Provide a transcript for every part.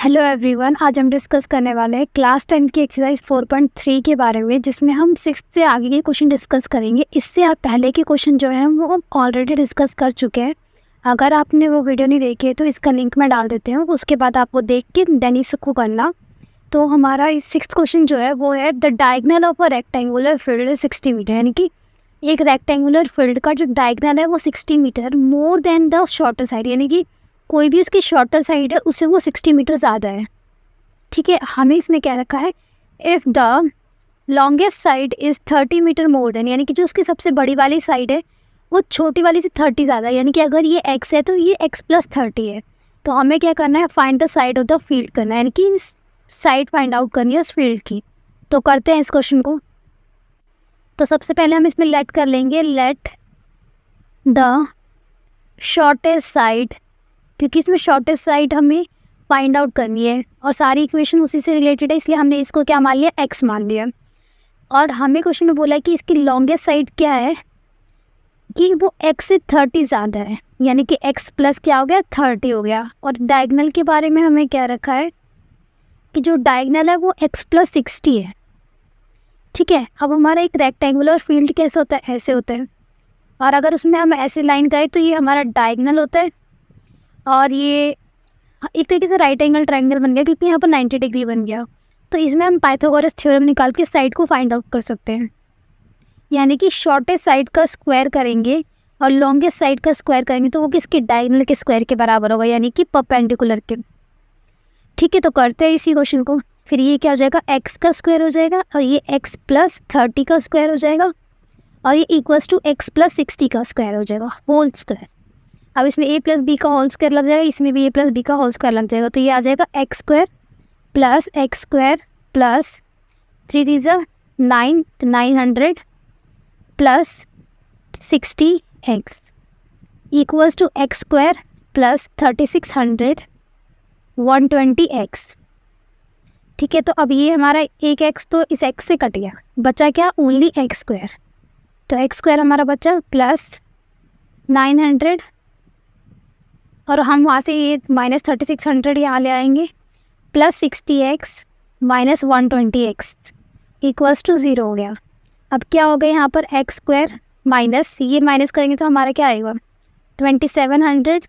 Hello everyone, आज हम discuss करने वाले हैं क्लास 10 की एक्सरसाइज 4.3 के बारे में, जिसमें हम 6 से आगे के क्वेश्चन डिस्कस करेंगे। इससे आप पहले के क्वेश्चन जो हैं वो ऑलरेडी डिस्कस कर चुके हैं। अगर आपने वो वीडियो नहीं देखी है तो इसका लिंक मैं डाल देती हूँ, उसके बाद आप वो देख के देन इसको करना। तो हमारा 6th क्वेश्चन जो है वो है the diagonal of a rectangular field 60 metre, यानी कि एक रेक्टेंगुलर फील्ड का जो डायगनल है वो 60 metre more than the shorter side, यानी कि कोई भी उसकी शॉर्टर साइड है उससे वो 60 मीटर ज़्यादा है। ठीक है, हमें इसमें क्या रखा है, if the longest side is 30 metre more than, यानी कि जो उसकी सबसे बड़ी वाली साइड है वो छोटी वाली से 30 ज़्यादा है, यानी कि अगर ये x है तो ये x + 30 है। तो हमें क्या करना है, find the side of the field करना है, यानी कि साइड फाइंड आउट करनी है उस फील्ड की। तो करते हैं इस क्वेश्चन को। तो सबसे पहले हम इसमें लेट कर लेंगे, लेट द शॉर्टेस्ट साइड, क्योंकि इसमें शॉर्टेस्ट साइड हमें फाइंड आउट करनी है और सारी इक्वेशन उसी से रिलेटेड है, इसलिए हमने इसको क्या मान लिया, x मान लिया। और हमें क्वेश्चन में बोला है कि इसकी लॉन्गेस्ट साइड क्या है, कि वो x से 30 ज़्यादा है, यानी कि x प्लस क्या हो गया, 30 हो गया। और डायगनल के बारे में हमें क्या रखा है कि जो डायगनल है वो x + 60 है। ठीक है, अब हमारा एक रेक्टेंगुलर फील्ड कैसे होता है, ऐसे होता है, और अगर उसमें हम ऐसे लाइन करें तो ये हमारा डायगनल होता है, और ये एक तरीके से राइट एंगल ट्रायंगल बन गया, क्योंकि यहाँ पर 90 डिग्री बन गया। तो इसमें हम पाइथागोरस थ्योरम निकाल के साइड को फाइंड आउट कर सकते हैं, यानी कि शॉर्टेस्ट साइड का स्क्वायर करेंगे और लॉन्गेस्ट साइड का स्क्वायर करेंगे तो वो किसके, डायगनल के स्क्वायर के बराबर होगा, यानी कि परपेंडिकुलर के। ठीक है, तो करते हैं इसी क्वेश्चन को। फिर ये क्या हो जाएगा, x का स्क्वायर हो जाएगा, और ये x + 30 का स्क्वायर हो जाएगा, और ये इक्वल्स टू x + 60 का स्क्वायर हो जाएगा, होल स्क्वायर। अब इसमें a + b का होल स्क्वायर लग जाएगा, इसमें भी a + b का होल स्क्वायर लग जाएगा, तो ये आ जाएगा x² + x² + 3 × 9 900 + 60x equals to x² + 3600 120x। ठीक है, तो अब ये हमारा एक x तो इस x से कट गया, बचा क्या, ओनली x²। तो x² हमारा बचा + 900, और हम वहाँ से ये -3600 यहाँ ले आएंगे, + 60x - 120x इक्वल्स टू 0 हो गया। अब क्या हो गया यहाँ पर, x² माइनस ये माइनस करेंगे तो हमारा क्या आएगा, 2700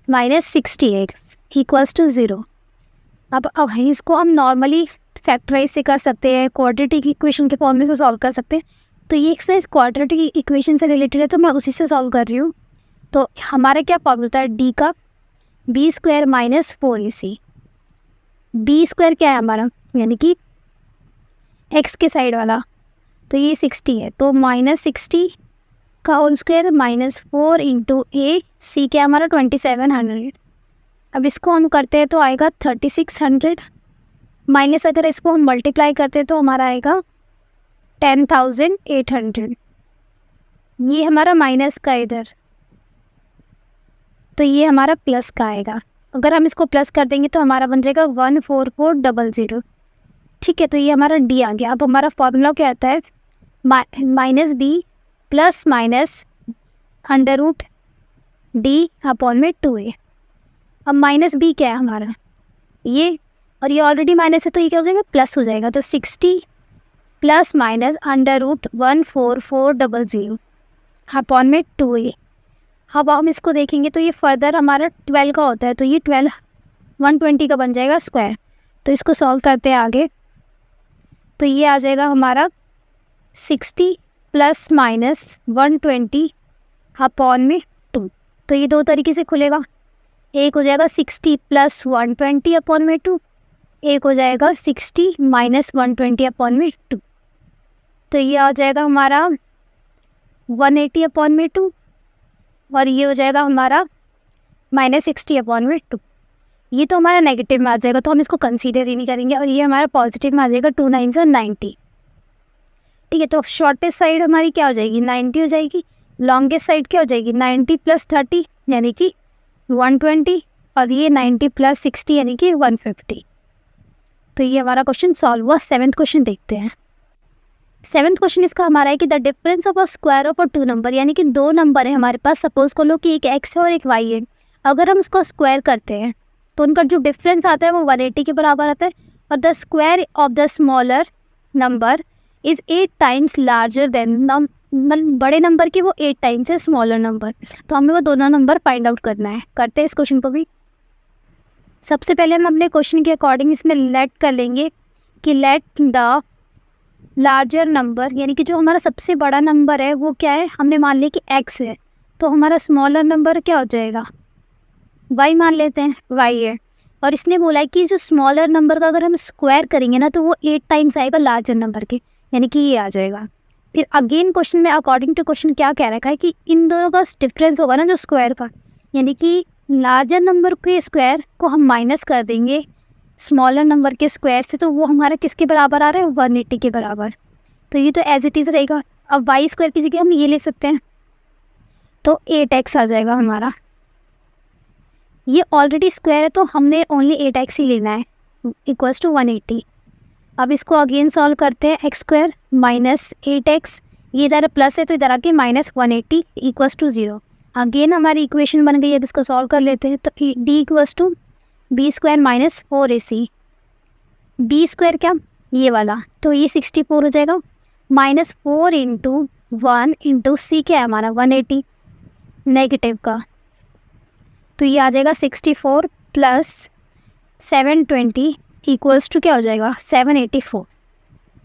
- 60x इक्वल्स टू 0। अब इसको हम नॉर्मली फैक्टराइज से कर सकते हैं, क्वाड्रेटिक इक्वेशन के फॉर्मूले से सॉल्व कर सकते हैं। तो ये एक्सरसाइज क्वाड्रेटिक इक्वेशन से रिलेटेड है, तो मैं उसी से सॉल्व कर रही हूँ। तो हमारा क्या फॉर्मूला है, d का b² - 4ac। b² क्या है हमारा, यानी कि x के साइड वाला, तो ये 60 है, तो -60 का होल स्क्वायर -4 × a, c क्या हमारा 2700। अब इसको हम करते हैं तो आएगा 3600, माइनस अगर इसको हम मल्टीप्लाई करते हैं तो हमारा आएगा 10800। ये हमारा माइनस का इधर, तो ये हमारा प्लस का आएगा। अगर हम इसको प्लस कर देंगे तो हमारा बन जाएगा 14400। ठीक है, तो ये हमारा डी आ गया। अब हमारा फॉर्मूला क्या आता है, -b ± √d/2a। अब -b क्या है हमारा, ये, और ये ऑलरेडी माइनस है तो ये क्या हो जाएगा, प्लस हो जाएगा। तो 60 ± √14400/2a। अब हम इसको देखेंगे तो ये फर्दर हमारा 12 का होता है, तो ये 12 120 का बन जाएगा स्क्वायर। तो इसको सॉल्व करते हैं आगे, तो ये आ जाएगा हमारा 60 ± 120/2। तो ये दो तरीके से खुलेगा, एक हो जाएगा 60 + 120/2, एक हो जाएगा 60 - 120/2। तो ये आ जाएगा हमारा 180/2, और ये हो जाएगा हमारा -60/2। ये तो हमारा नेगेटिव में आ जाएगा, तो हम इसको कंसीडर ही नहीं करेंगे, और ये हमारा पॉजिटिव में आ जाएगा, 2 9 × 90। ठीक है, तो शॉर्टेस्ट साइड हमारी क्या हो जाएगी, 90 हो जाएगी। लॉन्गेस्ट साइड क्या हो जाएगी, 90 + 30 यानी कि 120, और ये 90 + 60 यानी कि 150। तो ये हमारा क्वेश्चन सॉल्व हुआ। 7th क्वेश्चन देखते हैं। 7th क्वेश्चन इसका हमारा है कि the difference of a square of a 2 number, यानी कि 2 नंबर है हमारे पास, सपोज कर लो कि एक x है और एक y है। अगर हम उसको स्क्वायर करते हैं तो उनका जो डिफरेंस आता है वो 180 के बराबर आता है। और the square of the smaller number is 8 times larger than the, बड़े नंबर की वो 8 टाइम्स है स्मॉलर नंबर। तो हमें वो दोनों नंबर फाइंड आउट करना है। करते हैं इस क्वेश्चन को भी। सबसे पहले हम अपने क्वेश्चन के अकॉर्डिंग इसमें लेट कर लेंगे कि लेट द लार्जर नंबर, यानी कि जो हमारा सबसे बड़ा नंबर है वो क्या है, हमने मान लिया कि x है, तो हमारा स्मॉलर नंबर क्या हो जाएगा, y मान लेते हैं, y है। और इसने बोला है कि जो स्मॉलर नंबर का अगर हम स्क्वायर करेंगे ना तो वो 8 टाइम्स आएगा लार्जर नंबर के, यानी कि ये आ जाएगा। फिर अगेन क्वेश्चन में अकॉर्डिंग टू क्वेश्चन क्या कह रखा है कि इन दोनों का डिफरेंस होगा ना जो स्क्वायर का, यानी कि लार्जर नंबर के स्क्वायर को हम माइनस कर देंगे स्मॉलर नंबर के स्क्वायर से, तो वो हमारा किसके बराबर आ रहा है, 180 के बराबर। तो ये तो एज इट इज़ रहेगा। अब वाई स्क्वायर की जगह हम ये लिख सकते हैं, तो 8x आ जाएगा हमारा। ये ऑलरेडी स्क्वायर है तो हमने ओनली 8x ही लेना है, इक्वल्स टू 180। अब इसको अगेन सॉल्व करते हैं, एक्स स्क्वायर माइनस 8x, ये इधर प्लस है तो इधर आके माइनस 180 इक्वल्स टू 0। अगेन हमारी इक्वेशन बन गई है। अब इसको सॉल्व कर लेते हैं, तो D equals to B square minus 4ac, B square क्या ये वाला, तो ये 64 हो जाएगा, माइनस 4 इंटू 1 इंटू सी क्या है हमारा 180 नेगेटिव का, तो ये आ जाएगा 64 प्लस 720 इक्वल्स टू क्या हो जाएगा 784।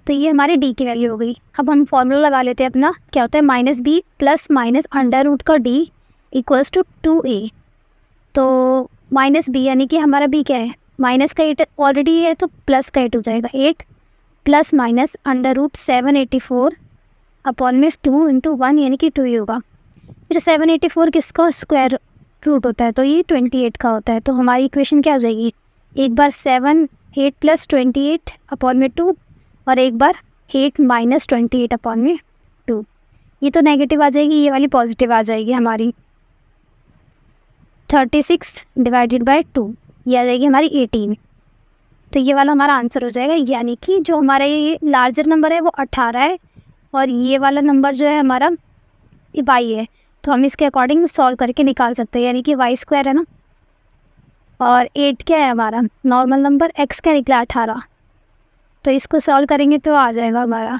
तो ये हमारी डी की वैल्यू हो गई। अब हम फॉर्मूला लगा लेते हैं अपना, क्या होता है minus B plus minus under root का डी इक्वल्स टू 2a। तो माइनस बी यानी कि हमारा बी क्या है, माइनस का 8 ऑलरेडी है तो प्लस का 8 हो जाएगा, 8 plus minus under root 784 upon में 2 इंटू 1 यानी कि 2 ही होगा। फिर 784 किसका स्क्वायर रूट होता है, तो ये 28 का होता है। तो हमारी इक्वेशन क्या हो जाएगी, एक बार 7 8 प्लस 28 अपॉन में 2 और एक बार 8 माइनस 28 अपॉन में 2। ये तो नेगेटिव आ जाएगी, ये वाली पॉजिटिव आ जाएगी हमारी। 36 डिवाइडेड बाय 2 ये आ जाएगी हमारी 18। तो ये वाला हमारा आंसर हो जाएगा, यानी कि जो हमारा ये लार्जर नंबर है वो 18 है और ये वाला नंबर जो है हमारा वाई है। तो हम इसके अकॉर्डिंग सॉल्व करके निकाल सकते हैं, यानी कि वाई स्क्वायर है ना, और 8 क्या है हमारा नॉर्मल नंबर, एक्स क्या निकला 18। तो इसको सॉल्व करेंगे तो आ जाएगा हमारा,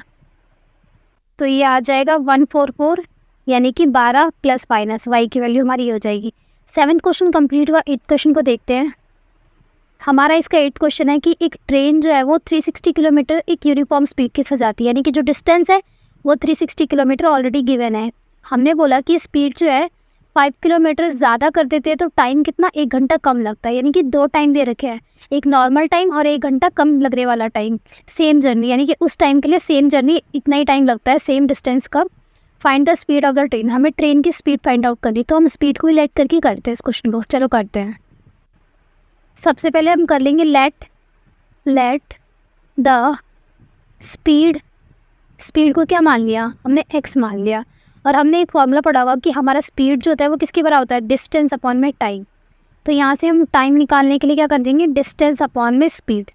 तो ये आ जाएगा 144, यानी कि 12 प्लस माइनस वाई की वैल्यू हमारी ये हो जाएगी। 7th क्वेश्चन कंप्लीट हुआ। 8th क्वेश्चन को देखते हैं। हमारा इसका 8th क्वेश्चन है कि एक ट्रेन जो है वो 360 किलोमीटर एक यूनिफॉर्म स्पीड के साथ जाती है, यानी कि जो डिस्टेंस है वो 360 किलोमीटर ऑलरेडी गिवन है। हमने बोला कि स्पीड जो है 5 किलोमीटर ज़्यादा कर देते हैं तो टाइम कितना, 1 घंटा कम लगता है, यानी कि 2 टाइम दे रखे हैं, एक नॉर्मल टाइम और 1 घंटा कम लगने वाला टाइम, सेम जर्नी, यानी कि उस टाइम के लिए सेम जर्नी इतना ही टाइम लगता है सेम डिस्टेंस का। Find the speed of the train, हमें ट्रेन की स्पीड फाइंड आउट करनी, तो हम स्पीड को ही लेट करके करते हैं इस क्वेश्चन को। चलो करते हैं। सबसे पहले हम कर लेंगे लेट द स्पीड को क्या मान लिया हमने, x मान लिया। और हमने एक फॉर्मूला पढ़ा होगा कि हमारा स्पीड जो होता है वो किसके बराबर होता है, डिस्टेंस अपॉन में टाइम। तो यहाँ से हम टाइम निकालने के लिए क्या कर देंगे, डिस्टेंस अपॉन में स्पीड।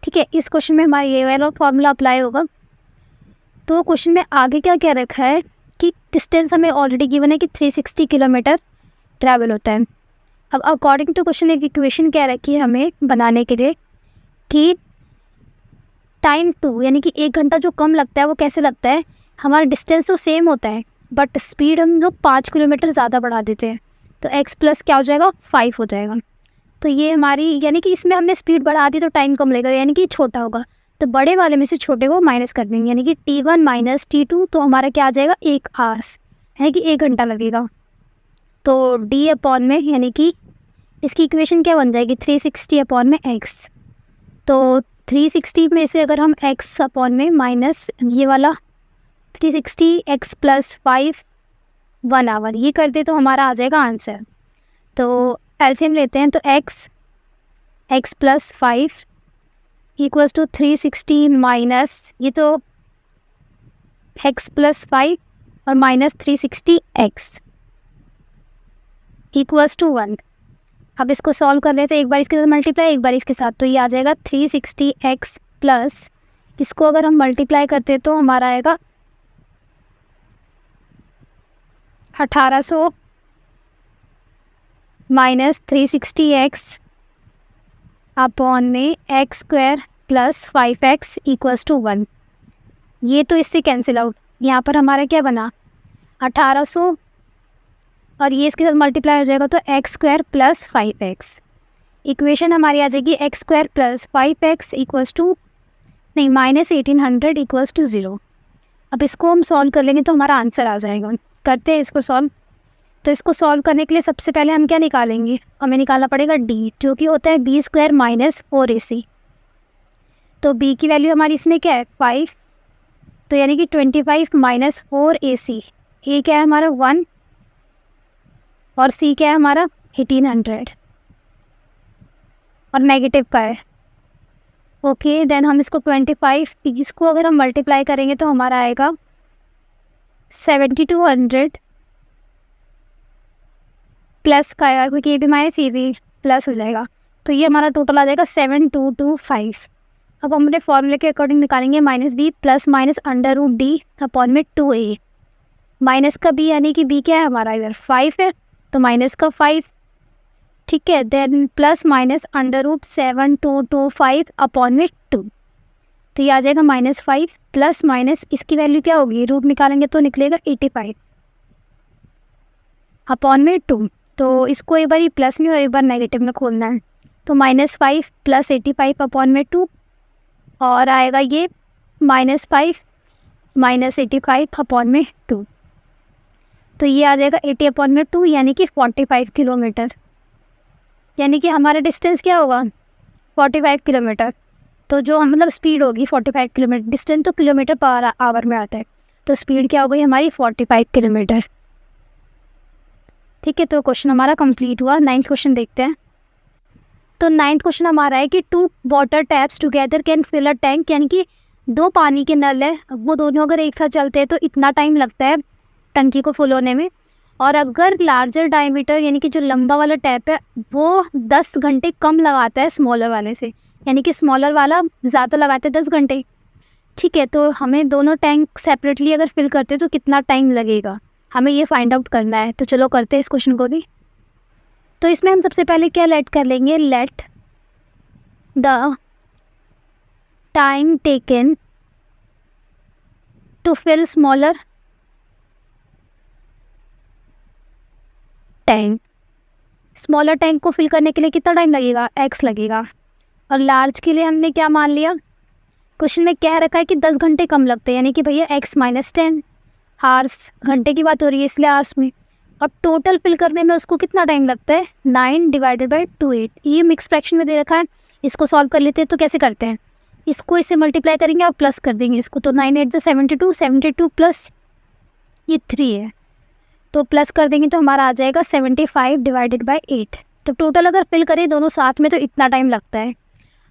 ठीक है, इस क्वेश्चन में हमारा ये वाला फॉर्मूला अप्लाई होगा। तो क्वेश्चन में आगे क्या कह रखा है कि डिस्टेंस हमें ऑलरेडी गिवन है कि 360 किलोमीटर ट्रैवल होता है। अब अकॉर्डिंग टू क्वेश्चन एक इक्वेशन क्या रखी है हमें बनाने के लिए कि टाइम 2 यानी कि 1 घंटा जो कम लगता है वो कैसे लगता है, हमारा डिस्टेंस तो सेम होता है बट स्पीड हम लोग 5 किलोमीटर ज़्यादा बढ़ा देते हैं, तो x प्लस क्या हो जाएगा 5 हो जाएगा। तो ये हमारी, यानी कि इसमें हमने स्पीड बढ़ा दी तो टाइम कम लगेगा, यानी कि छोटा होगा, तो बड़े वाले में से छोटे को माइनस कर देंगे, यानी कि t1 माइनस t2, तो हमारा क्या आ जाएगा 1 आवर्स, यानी कि 1 घंटा लगेगा। तो d अपॉन में, यानी कि इसकी इक्वेशन क्या बन जाएगी 360 अपॉन में x। तो 360 में से अगर हम x अपॉन में माइनस ये वाला 360 x प्लस 5 1 आवर ये कर दे तो हमारा आ जाएगा आंसर। तो एलसीएम लेते हैं, तो x plus 5 equals to 360 minus ये तो x प्लस 5 और माइनस 360x इक्वल्स टू 1। अब इसको सॉल्व कर लेते हैं, एक बार इसके साथ मल्टीप्लाई एक बार इसके साथ, तो ये आ जाएगा 360x प्लस, इसको अगर हम मल्टीप्लाई करते तो हमारा आएगा 1800 माइनस 360x अपॉन में X square plus 5x equals to 1। ये तो इससे कैंसिल आउट, यहाँ पर हमारा क्या बना 1800 और ये इसके साथ मल्टीप्लाई हो जाएगा तो x square plus 5x। Equation हमारी आ जाएगी X square plus 5x equals to नहीं माइनस 1800 इक्वल्स टू 0। अब इसको हम सॉल्व कर लेंगे तो हमारा आंसर आ जाएगा। करते हैं इसको सॉल्व। तो इसको सॉल्व करने के लिए सबसे पहले हम क्या निकालेंगे, हमें निकालना पड़ेगा d, जो कि होता है b स्क्वायर माइनस 4ac। तो b की वैल्यू हमारी इसमें क्या है 5, तो यानी कि 25 माइनस 4ac। a क्या है हमारा 1 और c क्या है हमारा 1800 और नेगेटिव का है। ओके देन हम इसको 25 इसको अगर हम मल्टीप्लाई करेंगे तो हमारा आएगा 7200 प्लस का आएगा, क्योंकि ये भी माइनस ये भी प्लस हो जाएगा, तो ये हमारा टोटल आ जाएगा 7225। अब हम अपने फॉर्मूले के अकॉर्डिंग निकालेंगे minus B plus minus under root D upon में 2a। माइनस का b यानी कि b क्या है हमारा इधर 5 है, तो माइनस का 5, ठीक है। Then plus minus under root 7225 upon में 2, तो ये आ जाएगा -5 प्लस माइनस इसकी वैल्यू क्या होगी, रूट निकालेंगे तो निकलेगा 85 अपॉन में 2। तो इसको एक बार ही प्लस में और एक बार नेगेटिव में खोलना है, तो -5 प्लस 85 अपॉन में 2 और आएगा ये -5 माइनस 85 अपॉन में 2, तो ये आ जाएगा 80 अपॉन में 2 यानी कि 45 किलोमीटर। यानी कि हमारा डिस्टेंस क्या होगा 45 किलोमीटर। तो जो मतलब स्पीड होगी 45 किलोमीटर, डिस्टेंस तो किलोमीटर पर आवर में आता है, तो स्पीड क्या हो गई हमारी 45 किलोमीटर। ठीक है, तो क्वेश्चन हमारा कंप्लीट हुआ। 9th क्वेश्चन देखते हैं। तो 9th क्वेश्चन हमारा है कि 2 water taps together can fill a tank, यानी कि 2 पानी के नल है, वो दोनों अगर एक साथ चलते हैं तो इतना टाइम लगता है टंकी को फुल होने में। और अगर लार्जर डायमीटर यानी कि जो लंबा वाला टैप है वो 10 घंटे कम लगाता है स्मॉलर वाले से, यानी कि स्मॉलर वाला ज़्यादा लगाता है 10 घंटे। ठीक है, तो हमें दोनों टैंक सेपरेटली अगर फिल करते हैं तो कितना टाइम लगेगा, हमें ये फाइंड आउट करना है। तो चलो करते हैं इस क्वेश्चन को भी। तो इसमें हम सबसे पहले क्या लेट कर लेंगे, let the time taken to fill smaller tank. Smaller tank को फिल करने के लिए कितना टाइम लगेगा, x लगेगा। और लार्ज के लिए हमने क्या मान लिया, क्वेश्चन में कह रखा है कि 10 घंटे कम लगते हैं, यानी कि भैया x माइनस 10 आवर्स, घंटे की बात हो रही है इसलिए आवर्स में। और टोटल फिल करने में उसको कितना टाइम लगता है 9 डिवाइडेड बाई 28। ये मिक्स फ्रैक्शन में दे रखा है, इसको सॉल्व कर लेते हैं। तो कैसे करते हैं, इसको इससे मल्टीप्लाई करेंगे और प्लस कर देंगे इसको, तो 9 8 72, 72 प्लस ये 3 है, तो प्लस कर देंगे तो हमारा आ जाएगा 75 डिवाइडेड बाई 8। तो टोटल अगर फिल करें दोनों साथ में तो इतना टाइम लगता है।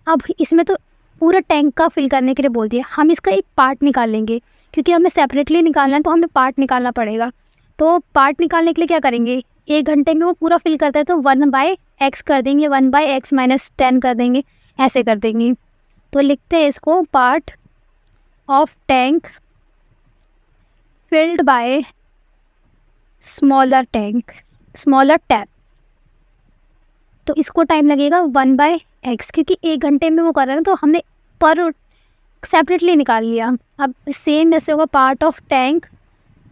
अब इसमें तो पूरा टैंक का फिल करने के लिए बोल दिया, हम इसका एक पार्ट निकाल लेंगे, क्योंकि हमें सेपरेटली निकालना है तो हमें पार्ट निकालना पड़ेगा। तो पार्ट निकालने के लिए क्या करेंगे, 1 घंटे में वो पूरा फिल करता है तो 1/x कर देंगे, 1/x माइनस 10 कर देंगे, ऐसे कर देंगे। तो लिखते हैं इसको part of tank filled by smaller tank, smaller tap. तो इसको टाइम लगेगा 1/x, क्योंकि 1 घंटे में वो कर रहा है तो हमने पर सेपरेटली निकाल लिया। अब सेम ऐसे होगा part of tank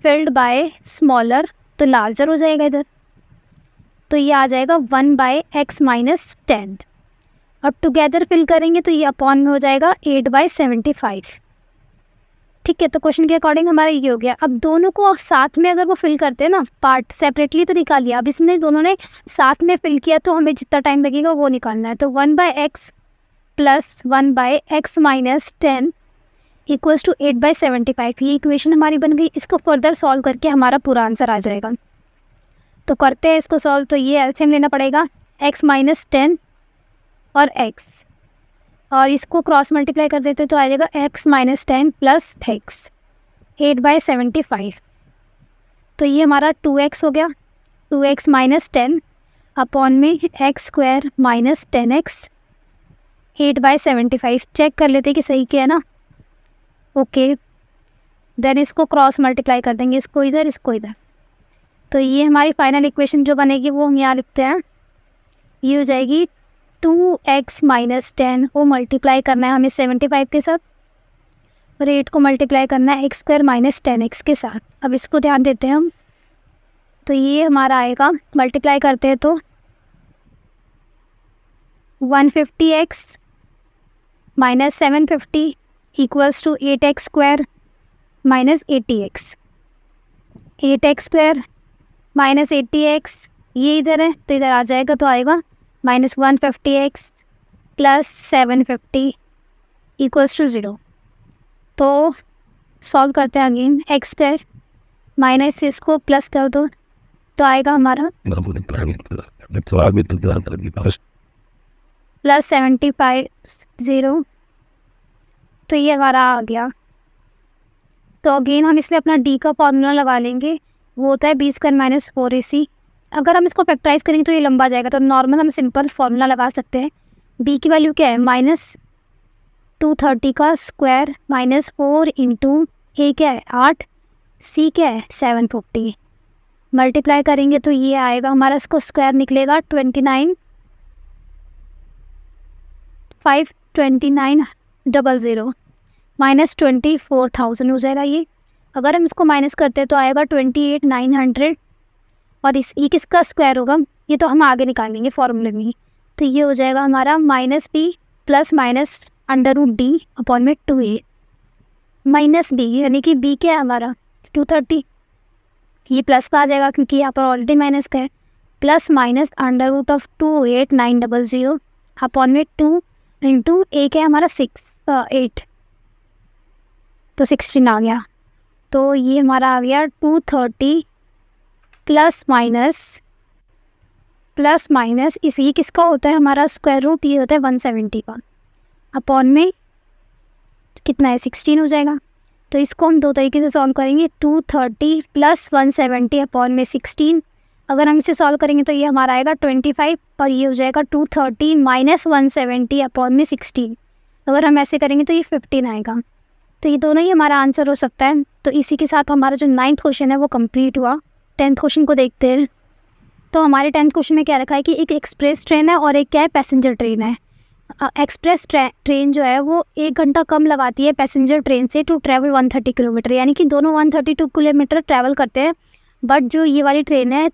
filled by smaller, तो लार्जर हो जाएगा इधर, तो ये आ जाएगा 1/x माइनस 10। अब टुगेदर फिल करेंगे तो ये अपॉन में हो जाएगा 8/75। ठीक है, तो क्वेश्चन के अकॉर्डिंग हमारा ये हो गया। अब दोनों को साथ में अगर वो फिल करते हैं ना, पार्ट सेपरेटली तो निकाल लिया, अब इसने दोनों ने साथ में फिल किया तो हमें जितना टाइम लगेगा वो निकालना है। तो 1/x plus 1/x minus 10 equals to 8/75। ये इक्वेशन हमारी बन गई। इसको फर्दर सॉल्व करके हमारा पूरा आंसर आ जाएगा। तो करते हैं इसको सॉल्व। तो ये एलसीएम लेना पड़ेगा, x माइनस 10 और x, और इसको क्रॉस मल्टीप्लाई कर देते तो आ जाएगा x माइनस 10 प्लस x 8/75। तो ये हमारा 2x हो गया, 2x माइनस 10 अपॉन में x square minus 10x 8/75। Check कर लेते कि सही क्या है ना। ओके, देन इसको क्रॉस मल्टीप्लाई कर देंगे, इसको इधर इसको इधर। तो ये हमारी फाइनल इक्वेशन जो बनेगी वो हम यहाँ लिखते हैं, ये हो जाएगी 2x माइनस 10 को मल्टीप्लाई करना है हमें 75 के साथ, और 8 को मल्टीप्लाई करना है एक्स स्क्वायर माइनस 10x के साथ। अब इसको ध्यान देते हैं हम, तो ये हमारा आएगा, मल्टीप्लाई करते हैं तो 150x minus 750 equals to 8x square minus 80x। 8x square minus 80x ये इधर है तो इधर आ जाएगा, तो आएगा minus 150x plus 750 equals to 0। तो सॉल्व करते हैं अगेन, एक्स स्क्वायर माइनस इसको प्लस कर दो तो आएगा हमारा प्लस 75 0। तो ये हमारा आ गया। तो अगेन हम इसमें अपना डी का फॉर्मूला लगा लेंगे, वो होता है बी स्क्वायर माइनस 4ac। अगर हम इसको फैक्टराइज करेंगे तो ये लंबा जाएगा, तो नॉर्मल हम सिंपल फॉर्मूला लगा सकते हैं। बी की वैल्यू क्या है, माइनस 230 का स्क्वायर माइनस 4 इंटू ए क्या है 8, सी क्या है 750। मल्टीप्लाई करेंगे तो ये आएगा हमारा, इसको स्क्वायर निकलेगा 29,529,000 माइनस 24,000 हो जाएगा ये। अगर हम इसको माइनस करते हैं तो आएगा 28,900, और इस ई किसका स्क्वायर होगा, ये तो हम आगे निकालेंगे फॉर्मूले में ही। तो ये हो जाएगा हमारा minus B plus minus under root D upon में 2a माइनस बी, यानी कि बी क्या है हमारा 230, ये प्लस का आ जाएगा क्योंकि यहाँ पर ऑलरेडी माइनस का है, plus minus under root of 28,900 upon में 2 इंटू ए क्या है हमारा 8, तो 16 आ गया। तो ये हमारा आ गया 230 प्लस माइनस इस ये किसका होता है हमारा स्क्वायर रूट, ये होता है 170 का, अपॉन में कितना है 16 हो जाएगा। तो इसको हम दो तरीके से सॉल्व करेंगे, 230 प्लस 170 अपॉन में 16। अगर हम इसे सॉल्व करेंगे तो ये हमारा आएगा 25, और ये हो जाएगा 230 माइनस 170 अपॉन में 16। अगर हम ऐसे करेंगे तो ये 15 आएगा। तो ये दोनों ही हमारा आंसर हो सकता है। तो इसी के साथ हमारा जो 9th क्वेश्चन है वो कंप्लीट हुआ। 10th क्वेश्चन को देखते हैं। तो हमारे 10th क्वेश्चन में क्या रखा है कि एक एक्सप्रेस ट्रेन है और एक क्या है पैसेंजर ट्रेन है। एक्सप्रेस ट्रेन जो है वो 1 घंटा कम लगाती है पैसेंजर ट्रेन से टू ट्रैवल 130 किलोमीटर, यानी कि दोनों 132 किलोमीटर ट्रैवल करते हैं। बट जो ये वाली ट्रेन है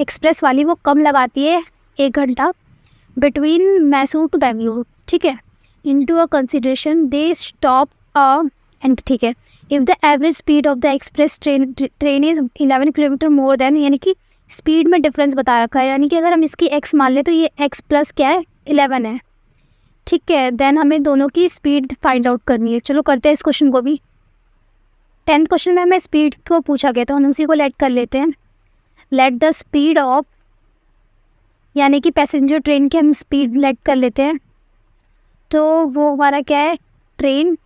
एक्सप्रेस वाली वो कम लगाती है 1 घंटा बिटवीन मैसूर टू बेंगलुरु, ठीक है। Into a consideration they stop and, ठीक है, if the average speed of the express train is 11 kilometre more than, यानी कि स्पीड में डिफरेंस बता रखा है, यानी कि अगर हम इसकी x मान लें तो ये x प्लस क्या है 11 है, ठीक है। देन हमें दोनों की स्पीड फाइंड आउट करनी है। चलो करते हैं इस क्वेश्चन को भी। 10th क्वेश्चन में हमें स्पीड को पूछा गया तो हम उसी को लेट कर लेते हैं। लेट द स्पीड ऑफ, यानी कि पैसेंजर ट्रेन की हम स्पीड लेट कर लेते हैं। तो वो हमारा क्या है ट्रेन,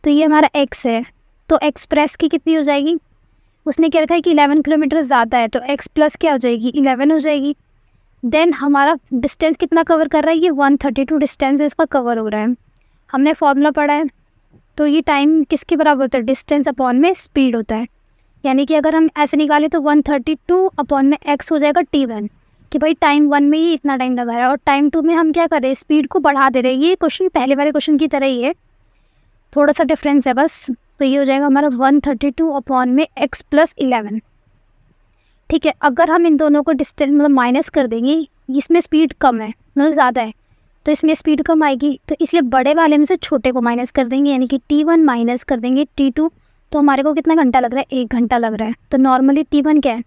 तो ये हमारा x है। तो एक्सप्रेस की कितनी हो जाएगी, उसने क्या रखा है कि 11 किलोमीटर ज़्यादा है, तो x प्लस क्या हो जाएगी 11 हो जाएगी। देन हमारा डिस्टेंस कितना कवर कर रहा है, ये 132 डिस्टेंस इसका कवर हो रहा है। हमने फॉर्मूला पढ़ा है, तो ये टाइम किसके बराबर होता है, डिस्टेंस अपॉन में स्पीड होता है। यानी कि अगर हम ऐसे निकालें तो 132 अपॉन में x हो जाएगा t1, कि भाई टाइम 1 में ही इतना टाइम लगा रहा है और टाइम 2 में हम क्या कर रहे हैं स्पीड को बढ़ा दे रहे हैं। ये क्वेश्चन पहले वाले क्वेश्चन की तरह ही है, थोड़ा सा डिफरेंस है बस। तो ये हो जाएगा हमारा 132 अपॉन में x प्लस 11, ठीक है। अगर हम इन दोनों को डिस्टेंस मतलब माइनस कर देंगे, इसमें स्पीड कम है मतलब ज़्यादा है तो इसमें स्पीड कम आएगी, तो इसलिए बड़े वाले में से छोटे को माइनस कर देंगे, यानी कि t1 माइनस कर देंगे t2। तो हमारे को कितना घंटा लग रहा है, 1 घंटा लग रहा है। तो नॉर्मली t1 क्या है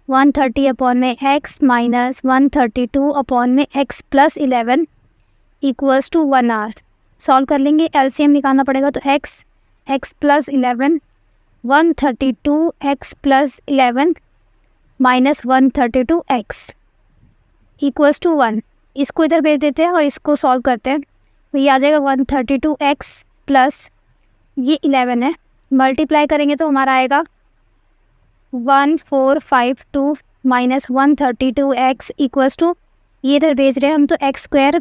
130 अपॉन में x माइनस 132 अपॉन में x plus 11 equals to 1 hour. Solve कर लेंगे, एलसीएम निकालना पड़ेगा। तो x plus 11 132 x plus 11 minus 132 x equals to 1। इसको इधर भेज देते हैं और इसको सॉल्व करते हैं। तो ये आ जाएगा 132 x प्लस ये 11 है, मल्टीप्लाई करेंगे तो हमारा आएगा 1452 माइनस 132 x इक्वल्स टू, ये इधर भेज रहे हैं हम तो x square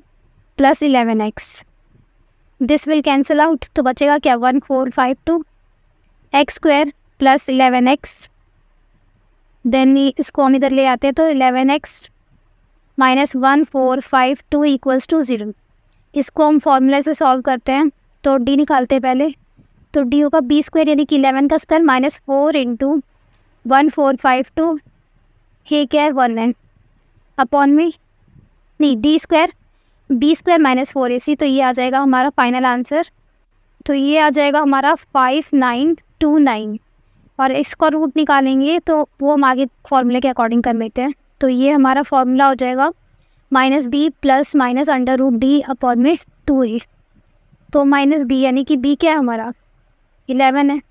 plus 11x। This will cancel out, तो बचेगा क्या 1452 x square plus 11x। Then इसको हम इधर ले आते हैं तो 11x -1452 इक्वल्स टू 0। इसको हम फॉर्मूला से सॉल्व करते हैं, तो डी निकालते हैं पहले। तो डी होगा बी स्क्वायर यानी कि 11 का स्क्वायर -4 इंटू 1452, ये क्या है 1 अपॉन में नहीं D square B square -4ac, तो ये आ जाएगा हमारा फाइनल आंसर। तो ये आ जाएगा हमारा 5929, और इसका रूट निकालेंगे तो वो हम आगे फॉर्मूले के अकॉर्डिंग कर लेते हैं। तो ये हमारा फॉर्मूला हो जाएगा -b plus minus under root D upon में 2a। तो -b यानी कि b क्या है हमारा 11 है,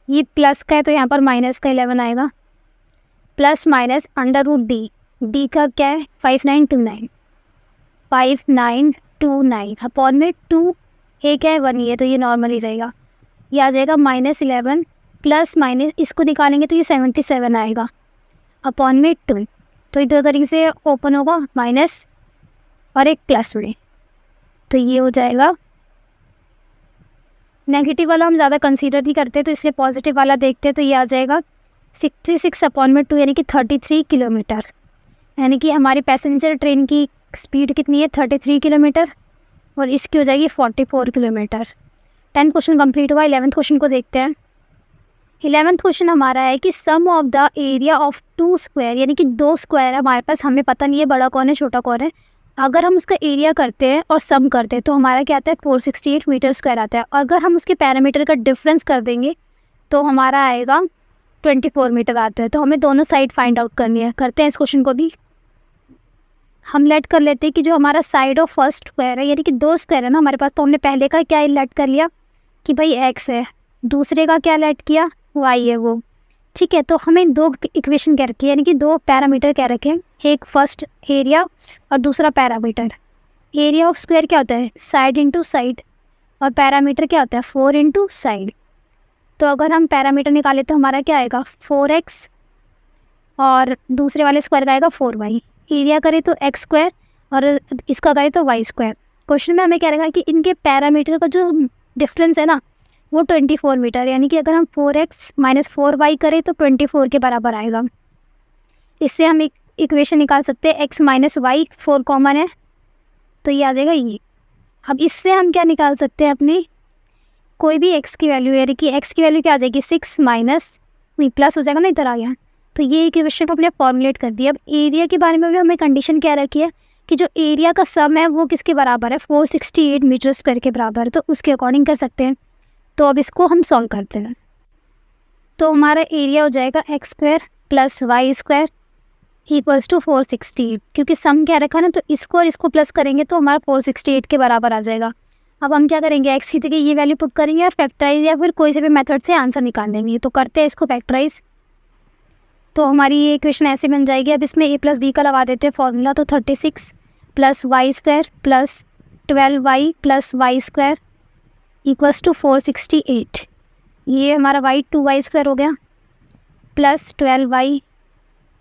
ये प्लस का है तो यहाँ पर माइनस का 11 आएगा, plus minus under root D का क्या है 5929 अपॉन में 2 ए क्या है 1 ही है, तो ये नॉर्मल ही जाएगा। ये आ जाएगा -11 प्लस माइनस इसको निकालेंगे तो ये 77 आएगा अपॉन में 2। तो इधर तरीके से ओपन होगा माइनस और एक प्लस में, तो ये हो जाएगा। नेगेटिव वाला हम ज़्यादा कंसीडर नहीं करते तो इसलिए पॉजिटिव वाला देखते हैं। तो ये आ जाएगा 66 अपॉन में 2 यानी कि 33 किलोमीटर, यानी कि हमारी पैसेंजर ट्रेन की स्पीड कितनी है 33 किलोमीटर, और इसकी हो जाएगी 44 किलोमीटर। 10 क्वेश्चन कंप्लीट हुआ। 11th क्वेश्चन को देखते हैं। 11th क्वेश्चन हमारा है कि sum of the area of 2 square, यानी कि 2 स्क्वायर हमारे पास, हमें पता नहीं है बड़ा कौन है छोटा कौन है। अगर हम उसका एरिया करते हैं और सम करते हैं तो हमारा क्या आता है 468 मीटर स्क्वायर आता है। अगर हम उसके पैरामीटर का डिफरेंस कर देंगे तो हमारा आएगा 24 मीटर आता है। तो हमें दोनों साइड फाइंड आउट करनी है। करते हैं इस क्वेश्चन को भी। हम लेट कर लेते हैं कि जो हमारा साइड ऑफ फर्स्ट स्क्वायर है, यानी कि 2 स्क्वायर है ना हमारे पास, तो हमने पहले का क्या लेट कर लिया कि भाई x है, दूसरे का क्या लेट किया y है वो, ठीक है। तो हमें 2 इक्वेशन कह रखी है, यानी कि 2 पैरामीटर कह रखे हैं, एक फर्स्ट एरिया और दूसरा पैरामीटर। एरिया ऑफ स्क्वायर क्या होता है साइड इंटू साइड, और पैरामीटर क्या होता है 4 इंटू साइड। तो अगर हम पैरामीटर निकालें तो हमारा क्या आएगा 4x, और दूसरे वाले स्क्वायर का आएगा 4y। एरिया करें तो x स्क्वायर और इसका करें तो y स्क्वायर। क्वेश्चन में हमें क्या रहेगा कि इनके पैरामीटर का जो डिफरेंस है ना वो 24 मीटर, यानी कि अगर हम 4x माइनस 4y करें तो 24 के बराबर आएगा। इससे हम एक इक्वेशन निकाल सकते हैं x माइनस वाई, 4 कॉमन है तो ये आ जाएगा ये। अब इससे हम क्या निकाल सकते हैं अपनी कोई भी x की वैल्यू, यानी कि x की वैल्यू क्या आ जाएगी 6 माइनस प्लस हो जाएगा ना, इधर आ गया। तो ये इक्वेशन को हमने फॉर्मुलेट कर दिया। अब एरिया के बारे में भी हमें कंडीशन क्या रखी है कि जो एरिया का सम है वो किसके बराबर है 468 मीटर स्क्वायर के बराबर है, तो उसके अकॉर्डिंग कर सकते हैं। तो अब इसको हम सॉल्व करते हैं। तो हमारा एरिया हो जाएगा x square plus Y square equals to 468, क्योंकि सम क्या रखा ना तो इसको और इसको प्लस करेंगे तो हमारा 468 के बराबर आ जाएगा। अब हम क्या करेंगे x की जगह ये वैल्यू पुट करेंगे और फैक्टराइज या फिर कोई से भी मेथड से आंसर निकाल लेंगे। तो करते हैं इसको फैक्टराइज। तो हमारी ये इक्वेशन ऐसे बन जाएगी। अब इसमें a प्लस बी का लगा देते हैं फॉर्मूला। तो 36 plus Y square plus 12y plus Y square equals to 468। ये हमारा y 2y स्क्वायर हो गया प्लस 12y,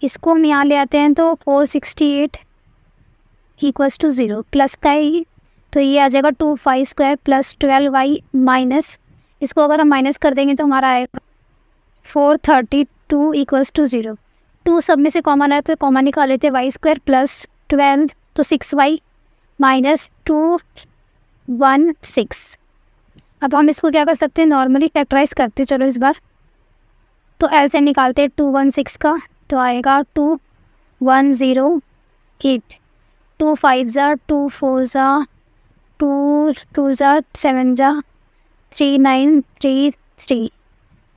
इसको हम यहाँ ले आते हैं तो 468 इक्वल्स टू 0 प्लस का है ये, तो ये आ जाएगा 2y square plus 12y minus, इसको अगर हम माइनस कर देंगे तो हमारा आएगा 432 इक्वल्स टू 0। 2 सब में से कॉमन है तो कॉमन निकाल लेते हैं y स्क्वायर प्लस 12 तो 6y माइनस 216। अब हम इसको क्या कर सकते हैं नॉर्मली फैक्टराइज करते चलो इस बार। तो एल से निकालते हैं 216 का, तो आएगा 2108, 2 5 ज़ा 2 4 ज़ा 2 2 ज़ा 7 ज़ा 3 9 3 3।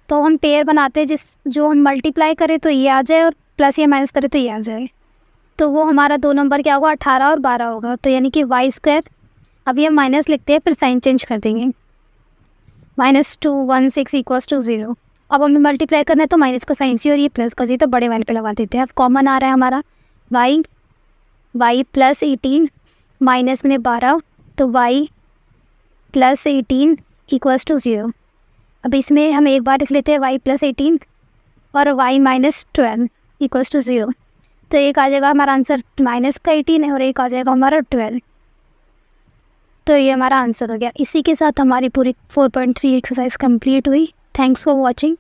तो हम पेयर बनाते हैं जो हम मल्टीप्लाई करें तो ये आ जाए और प्लस या माइनस करें तो ये आ जाए। तो वो हमारा 2 नंबर क्या होगा 18 और 12 होगा। तो यानी कि वाई स्क्वायर, अभी हम माइनस लिखते हैं फिर साइन चेंज कर देंगे, -216 इक्वल्स टू 0। अब हमें मल्टीप्लाई करना है तो माइनस का साइन सी और ये प्लस का जी, तो बड़े वाले पे लगा देते हैं। अब कॉमन आ रहा है हमारा y प्लस 18 माइनस में 12, तो y प्लस 18 इक्वल्स टू 0। अब इसमें हम एक बार लिख लेते हैं y प्लस 18 और y माइनस 12 इक्वल्स टू 0। तो एक आ जाएगा हमारा आंसर माइनस का 18 है और एक आ जाएगा हमारा 12। तो ये हमारा आंसर हो गया। इसी के साथ हमारी पूरी 4.3 एक्सरसाइज कंप्लीट हुई। Thanks for watching.